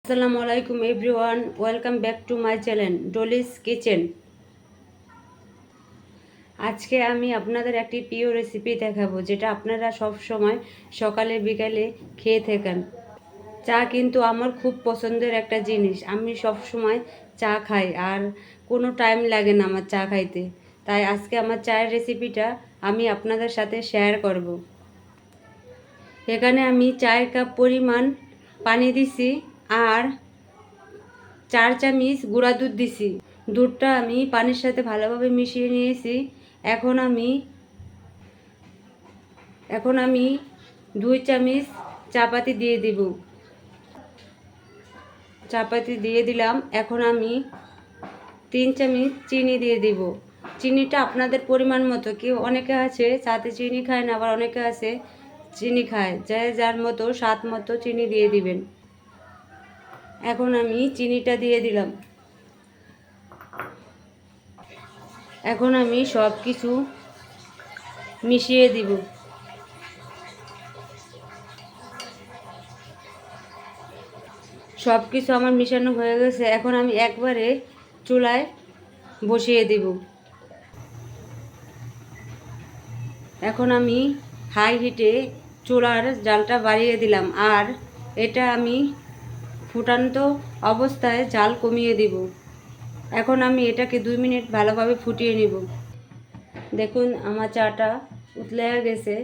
আসসালামু আলাইকুম everyone, welcome back to my channel Dolly's kitchen. আজকে আমি আপনাদের একটি প্রিয় রেসিপি দেখাবো, যেটা আপনারা সব সময় সকালে বিকালে খেয়ে থাকেন। চা কিন্তু আমার খুব পছন্দের একটা জিনিস। আমি সব সময় চা খাই, আর কোনো টাইম লাগে না আমার চা খাইতে। তাই আজকে আমার চায়ের রেসিপিটা আমি আপনাদের সাথে শেয়ার করব। এখানে আমি 4 কাপ পরিমাণ পানি দিছি, আর 4 চামচ গুঁড়া দুধ দিছি। দুধটা আমি পানির সাথে ভালোভাবে মিশিয়ে নিয়েছি। এখন আমি 2 চামচ চাপাতি দিয়ে দিব। চাপাতি দিয়ে দিলাম। এখন আমি 3 চামচ চিনি দিয়ে দিব। চিনিটা আপনাদের পরিমাণ মতো, কেউ অনেকে আছে সাথে চিনি খায় না, আবার অনেকে আছে চিনি খায়, যে যার মতো স্বাদ মতো চিনি দিয়ে দিবেন। এখন আমি চিনিটা দিয়ে দিলাম। এখন আমি সব কিছু মিশিয়ে দিব। সব কিছু আমার মিশানো হয়ে গেছে। এখন আমি একবারে চুলায় বসিয়ে দিব। এখন আমি হাই হিটে চুলার জালটা বাড়িয়ে দিলাম, আর এটা আমি ফুটান্ত অবস্থায় জাল কমিয়ে দিব। এখন আমি এটাকে 2 মিনিট ভালোভাবে ফুটিয়ে নিব। দেখুন আমার চাটা উতলে গেছে।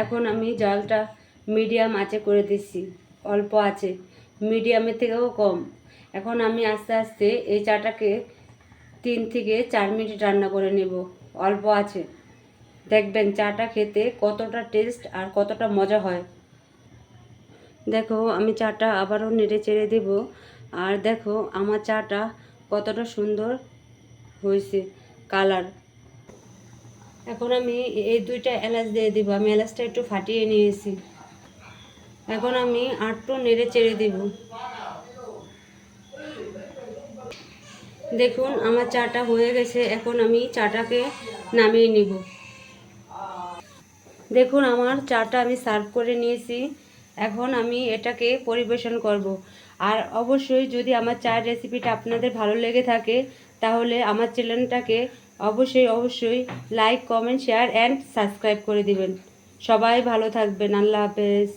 এখন আমি জালটা মিডিয়াম আঁচে করে দিচ্ছি, অল্প আছে, মিডিয়ামের থেকেও কম। এখন আমি আস্তে আস্তে এই চাটাকে 3 থেকে 4 মিনিট রান্না করে নেব অল্প আছে। দেখবেন চাটা খেতে কতটা টেস্ট আর কতটা মজা হয়। দেখো আমি চাটা আবারও নেড়ে চেড়ে দেব, আর দেখো আমার চাটা কতটা সুন্দর হয়েছে কালার। এখন আমি এই 2টা এলাচ দিয়ে দিব। আমি এলাচটা একটু ফাটিয়ে নিয়েছি। এখন আমি আটটু নেড়ে চেড়ে দেব। দেখুন আমার চাটা হয়ে গেছে। এখন আমি চাটাকে নামিয়ে নিব। দেখুন আমার চাটা আমি সার্ভ করে নিয়েছি। এখন আমি এটাকে পরিবেশন করব। আর অবশ্যই যদি আমার চায়ের রেসিপিটা আপনাদের ভালো লেগে থাকে, তাহলে আমার চ্যানেলটাকে অবশ্যই like, comment, share and subscribe করে দিবেন। সবাই ভালো থাকবেন। আল্লাহ হাফেজ।